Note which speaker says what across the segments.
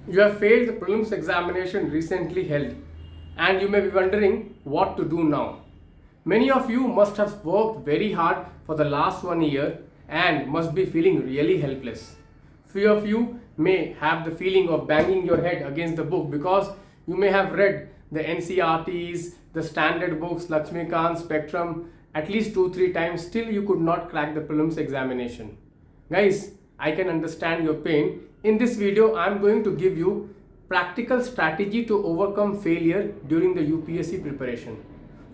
Speaker 1: You have failed the prelims examination recently held and you may be wondering what to do now. Many of you must have worked very hard for the last 1 year and must be feeling really helpless. Few of you may have the feeling of banging your head against the book because you may have read the NCRTs, the standard books, Lakshmikant, Spectrum at least 2-3 times, still you could not crack the prelims examination. Guys, I can understand your pain. In this video, I am going to give you practical strategy to overcome failure during the UPSC preparation.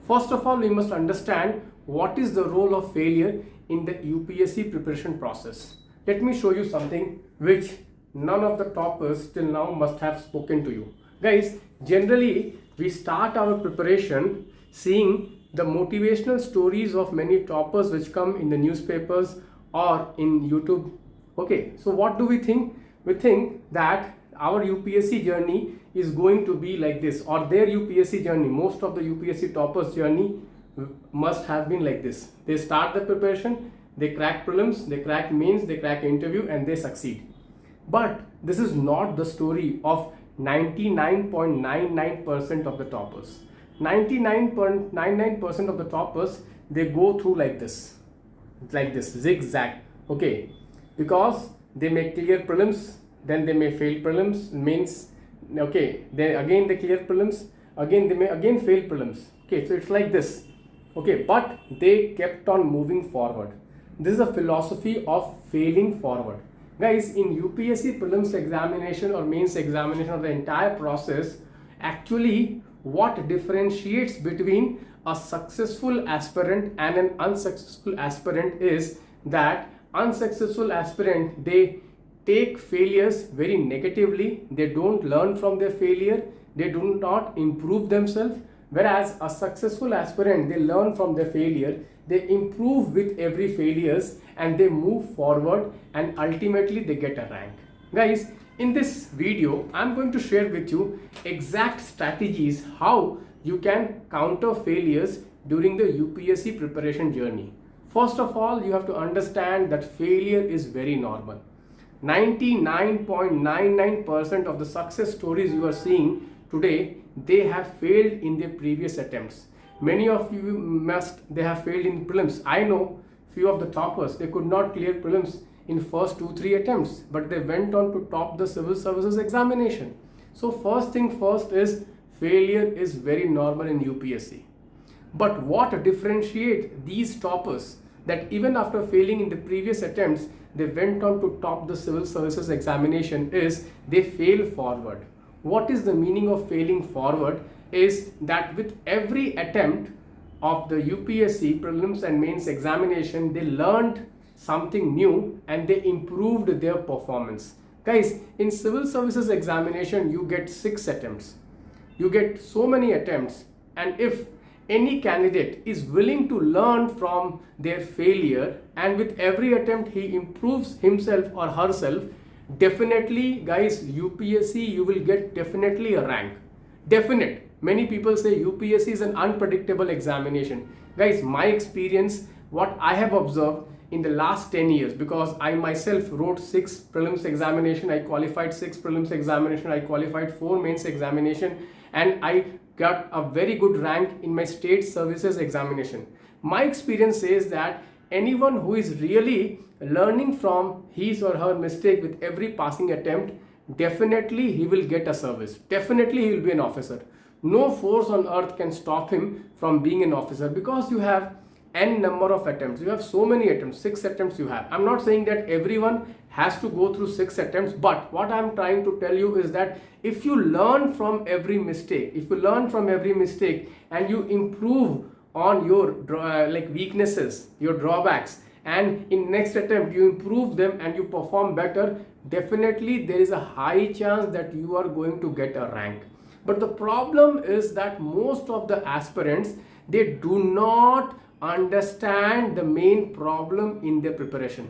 Speaker 1: First of all, we must understand what is the role of failure in the UPSC preparation process. Let me show you something which none of the toppers till now must have spoken to you. Guys, generally we start our preparation seeing the motivational stories of many toppers which come in the newspapers or in YouTube. Okay, so what do we think? We think that our UPSC journey is going to be like this, or their UPSC journey, most of the UPSC toppers journey must have been like this. They start the preparation, they crack prelims, they crack mains, they crack interview and they succeed. But this is not the story of 99.99% of the toppers. 99.99% of the toppers, they go through like this zigzag. Okay, because they may clear prelims, then they may fail prelims, mains. Okay, then again they clear prelims, again they may again fail prelims. Okay, so it's like this. Okay, but they kept on moving forward. This is a philosophy of failing forward. Guys, in UPSC prelims examination or mains examination or the entire process, actually what differentiates between a successful aspirant and an unsuccessful aspirant is that unsuccessful aspirant, they take failures very negatively, they don't learn from their failure, they do not improve themselves, whereas a successful aspirant, they learn from their failure, they improve with every failures and they move forward and ultimately they get a rank. Guys, in this video, I'm going to share with you exact strategies how you can counter failures during the UPSC preparation journey. First of all, you have to understand that failure is very normal. 99.99% of the success stories you are seeing today, they have failed in their previous attempts. Many of you they have failed in prelims. I know few of the toppers, they could not clear prelims in first 2-3 attempts, but they went on to top the civil services examination. So first thing first is failure is very normal in UPSC. But what differentiates these toppers, that even after failing in the previous attempts, they went on to top the civil services examination, is they fail forward. What is the meaning of failing forward? Is that with every attempt of the UPSC prelims and mains examination, they learned something new and they improved their performance. Guys, in civil services examination, you get 6 attempts. You get so many attempts, and if any candidate is willing to learn from their failure and with every attempt he improves himself or herself, definitely guys, UPSC you will get definitely a rank. Definite. Many people say UPSC is an unpredictable examination. Guys, my experience, what I have observed in the last 10 years, because I myself wrote 6 prelims examination, I qualified 6 prelims examination, I qualified 4 mains examination, and I got a very good rank in my state services examination. My experience says that anyone who is really learning from his or her mistake with every passing attempt, definitely he will get a service. Definitely he will be an officer. No force on earth can stop him from being an officer, because you have n number of attempts. You have so many attempts, 6 attempts you have. I'm not saying that everyone has to go through 6 attempts, but what I'm trying to tell you is that if you learn from every mistake, and you improve on your weaknesses, your drawbacks, and in next attempt you improve them and you perform better, definitely there is a high chance that you are going to get a rank. But the problem is that most of the aspirants, they do not understand the main problem in their preparation.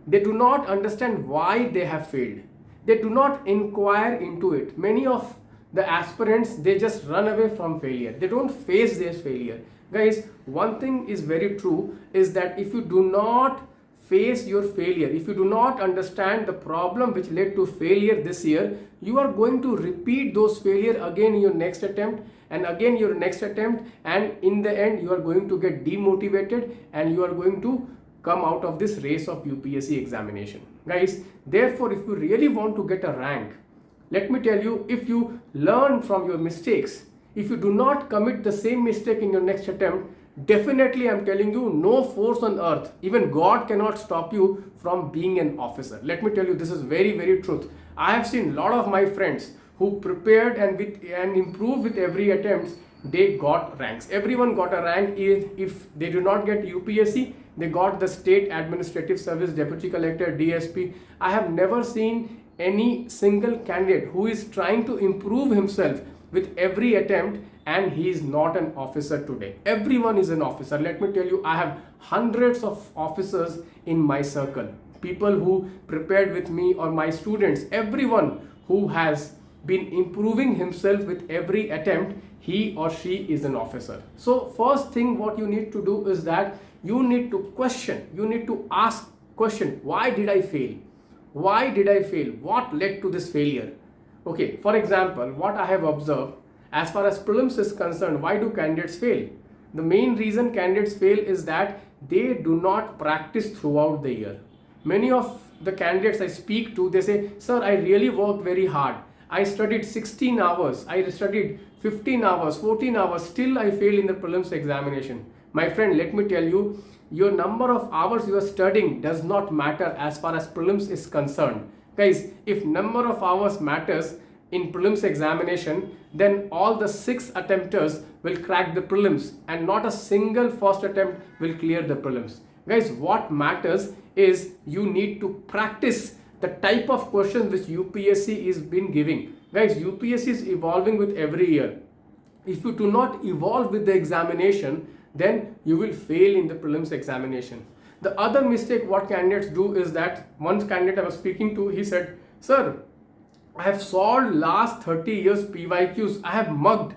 Speaker 1: They do not understand why they have failed. They do not inquire into it. Many of the aspirants, they just run away from failure. They don't face their failure. Guys, one thing is very true, is that if you do not face your failure, if you do not understand the problem which led to failure this year, you are going to repeat those failure again in your next attempt and again your next attempt, and in the end you are going to get demotivated and you are going to come out of this race of UPSC examination. Guys, therefore if you really want to get a rank, let me tell you, if you learn from your mistakes, if you do not commit the same mistake in your next attempt, definitely I'm telling you, no force on earth, even God cannot stop you from being an officer. Let me tell you, this is very, very truth. I have seen a lot of my friends who prepared and improved with every attempt, they got ranks. Everyone got a rank. If they do not get UPSC, they got the State Administrative Service, Deputy Collector, DSP. I have never seen any single candidate who is trying to improve himself with every attempt and he is not an officer today. Everyone is an officer. Let me tell you, I have hundreds of officers in my circle. People who prepared with me or my students, everyone who has been improving himself with every attempt, he or she is an officer. So first thing what you need to do is that you need to question, you need to ask question, why did I fail? Why did I fail? What led to this failure? Okay, for example, what I have observed, as far as prelims is concerned, why do candidates fail? The main reason candidates fail is that they do not practice throughout the year. Many of the candidates I speak to, they say, sir, I really worked very hard. I studied 16 hours, I studied 15 hours, 14 hours, still I failed in the prelims examination. My friend, let me tell you, your number of hours you are studying does not matter as far as prelims is concerned. Guys, if number of hours matters in prelims examination, then all the 6 attempters will crack the prelims and not a single first attempt will clear the prelims. Guys, what matters is you need to practice the type of questions which UPSC is been giving. Guys, UPSC is evolving with every year. If you do not evolve with the examination, then you will fail in the prelims examination. The other mistake what candidates do is that, one candidate I was speaking to, he said, sir, I have solved last 30 years PYQs, I have mugged.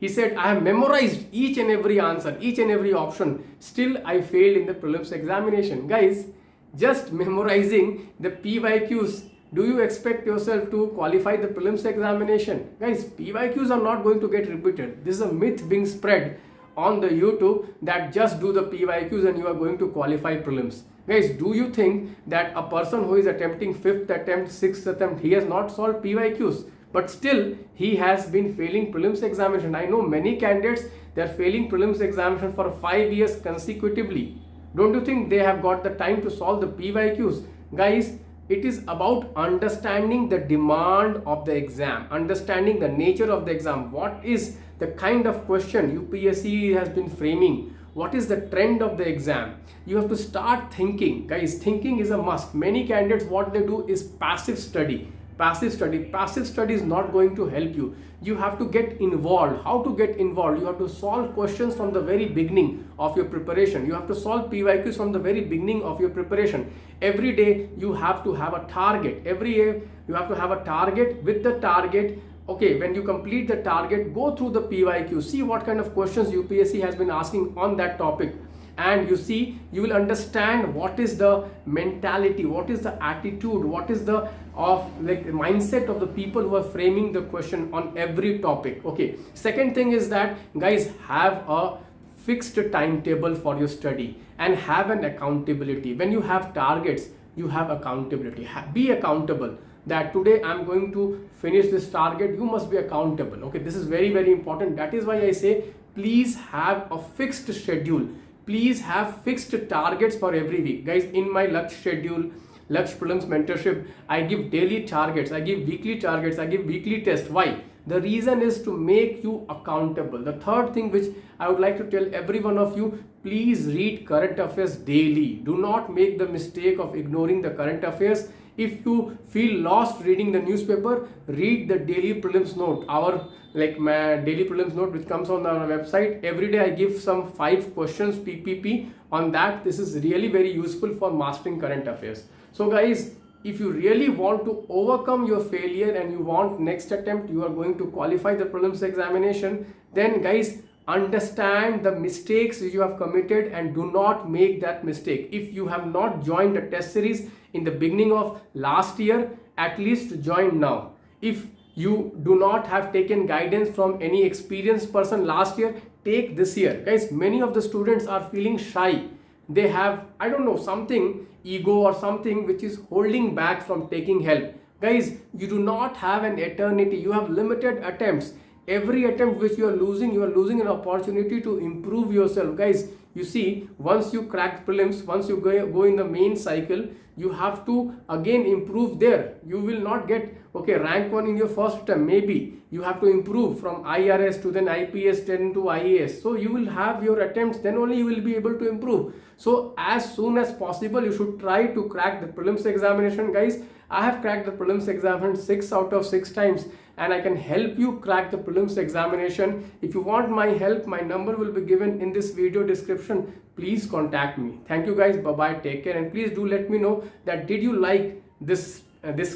Speaker 1: He said, I have memorized each and every answer, each and every option, still I failed in the prelims examination. Guys, just memorizing the PYQs, do you expect yourself to qualify the prelims examination? Guys, PYQs are not going to get repeated. This is a myth being spread on the YouTube that just do the PYQs and you are going to qualify prelims. Guys, do you think that a person who is attempting 5th attempt, 6th attempt, he has not solved PYQs, but still he has been failing prelims examination? I know many candidates, they are failing prelims examination for 5 years consecutively. Don't you think they have got the time to solve the PYQs? Guys, it is about understanding the demand of the exam, understanding the nature of the exam. What is the kind of question UPSC has been framing? What is the trend of the exam? You have to start thinking. Guys, thinking is a must. Many candidates, what they do is passive study. Passive study is not going to help you. You have to get involved. How to get involved? You have to solve questions from the very beginning of your preparation. You have to solve PYQs from the very beginning of your preparation. Every day you have to have a target. Every day you have to have a target. With the target, okay, when you complete the target, go through the PYQ, see what kind of questions UPSC has been asking on that topic, and you will understand what is the mentality, what is the attitude, what is the mindset of the people who are framing the question on every topic. Okay, second thing is that, guys, have a fixed timetable for your study and have an accountability. When you have targets, you have accountability. Be accountable that today I'm going to finish this target. You must be accountable. Okay, this is very, very important. That is why I say, please have a fixed schedule. Please have fixed targets for every week. Guys, in my Laksh schedule, Laksh Prelims mentorship, I give daily targets, I give weekly targets, I give weekly tests. Why? The reason is to make you accountable. The third thing which I would like to tell every one of you, please read current affairs daily. Do not make the mistake of ignoring the current affairs. If you feel lost reading the newspaper, read the daily prelims note. My daily prelims note which comes on our website. Every day I give some 5 questions PPP on that. This is really very useful for mastering current affairs. So guys, if you really want to overcome your failure and you want next attempt you are going to qualify the prelims examination, then guys, understand the mistakes which you have committed and do not make that mistake. If you have not joined the test series in the beginning of last year, at least join now. If you do not have taken guidance from any experienced person last year, take this year. Guys, many of the students are feeling shy. They have, I don't know, something, ego or something which is holding back from taking help. Guys, you do not have an eternity. You have limited attempts. Every attempt which you are losing an opportunity to improve yourself. Guys, you see, once you crack prelims, once you go in the main cycle, you have to again improve there. You will not get rank 1 in your first attempt. Maybe you have to improve from IRS to then IPS, then to IAS. So you will have your attempts, then only you will be able to improve. So as soon as possible, you should try to crack the prelims examination. Guys, I have cracked the prelims examination 6 out of 6 times, and I can help you crack the prelims examination. If you want my help, my number will be given in this video description. Please contact me. Thank you guys. Bye bye. Take care, and please do let me know that did you like this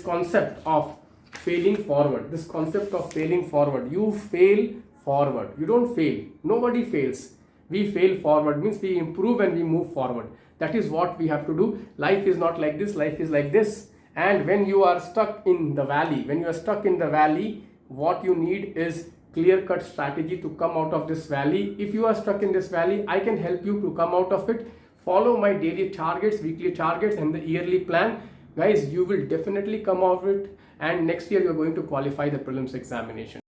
Speaker 1: concept of failing forward. This concept of failing forward. You fail forward. You don't fail. Nobody fails. We fail forward, means we improve and we move forward. That is what we have to do. Life is not like this. Life is like this. And when you are stuck in the valley, what you need is clear-cut strategy to come out of this valley. If you are stuck in this valley, I can help you to come out of it. Follow my daily targets, weekly targets, and the yearly plan. Guys, you will definitely come out of it, and next year you are going to qualify the prelims examination.